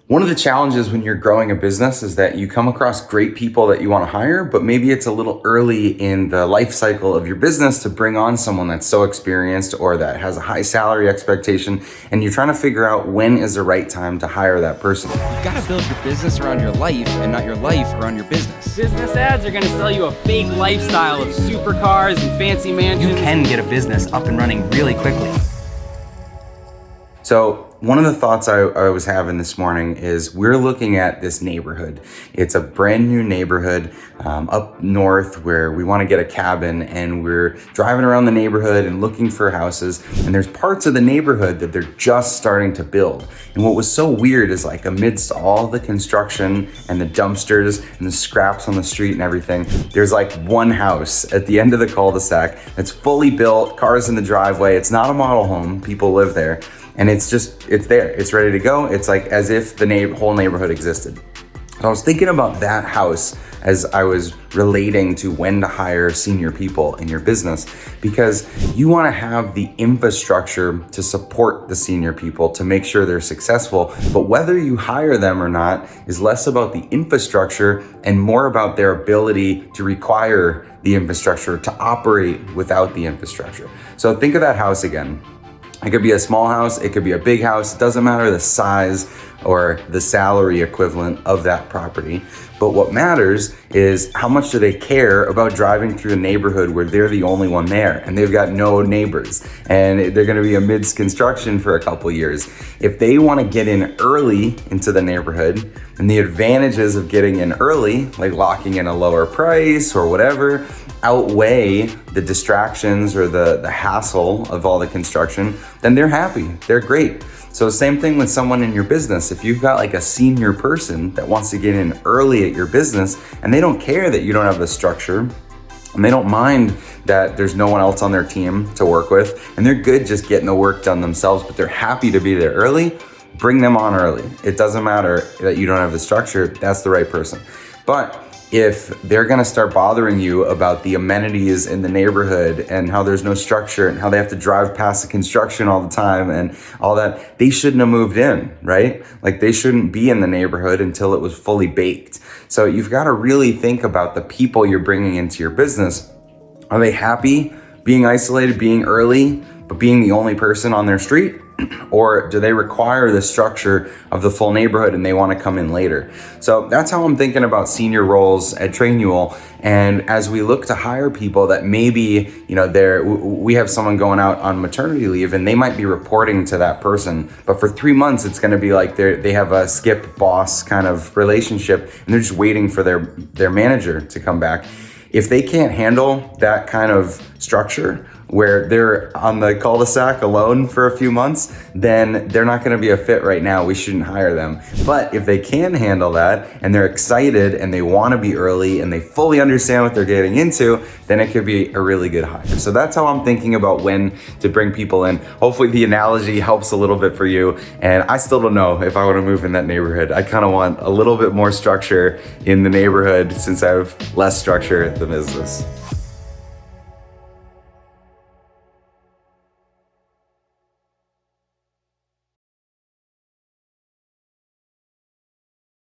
One of the challenges when you're growing a business is that you come across great people that you want to hire, but maybe it's a little early in the life cycle of your business to bring on someone that's so experienced or that has a high salary expectation, and you're trying to figure out when is the right time to hire that person. You've got to build your business around your life and not your life around your business. Business ads are going to sell you a fake lifestyle of supercars and fancy mansions. You can get a business up and running really quickly. So one of the thoughts I was having this morning is we're looking at this neighborhood. It's a brand new neighborhood up north where we want to get a cabin, and we're driving around the neighborhood and looking for houses, and there's parts of the neighborhood that they're just starting to build. And what was so weird is, like, amidst all the construction and the dumpsters and the scraps on the street and everything, there's like one house at the end of the cul-de-sac that's fully built, cars in the driveway. It's not a model home, people live there. And it's there, it's ready to go. It's like as if the whole neighborhood existed. So I was thinking about that house as I was relating to when to hire senior people in your business, because you want to have the infrastructure to support the senior people to make sure they're successful. But whether you hire them or not is less about the infrastructure and more about their ability to require the infrastructure to operate without the infrastructure. So think of that house again. It could be a small house, it could be a big house, it doesn't matter the size or the salary equivalent of that property. But what matters is how much do they care about driving through a neighborhood where they're the only one there and they've got no neighbors and they're gonna be amidst construction for a couple years. If they wanna get in early into the neighborhood, and the advantages of getting in early, like locking in a lower price or whatever, outweigh the distractions or the hassle of all the construction, then they're happy, they're great. So same thing with someone in your business. If you've got like a senior person that wants to get in early at your business and they don't care that you don't have the structure, and they don't mind that there's no one else on their team to work with, and they're good just getting the work done themselves, but they're happy to be there early, bring them on early. It doesn't matter that you don't have the structure, that's the right person. But if they're gonna start bothering you about the amenities in the neighborhood and how there's no structure and how they have to drive past the construction all the time and all that, they shouldn't have moved in, right? Like, they shouldn't be in the neighborhood until it was fully baked. So you've got to really think about the people you're bringing into your business. Are they happy being isolated, being early, but being the only person on their street? Or do they require the structure of the full neighborhood and they want to come in later? So that's how I'm thinking about senior roles at Trainual. And as we look to hire people that maybe, we have someone going out on maternity leave and they might be reporting to that person, but for 3 months it's going to be like they have a skip boss kind of relationship and they're just waiting for their manager to come back. If they can't handle that kind of structure where they're on the cul-de-sac alone for a few months, then they're not gonna be a fit right now. We shouldn't hire them. But if they can handle that and they're excited and they wanna be early and they fully understand what they're getting into, then it could be a really good hire. So that's how I'm thinking about when to bring people in. Hopefully the analogy helps a little bit for you. And I still don't know if I wanna move in that neighborhood. I kinda want a little bit more structure in the neighborhood since I have less structure in the business.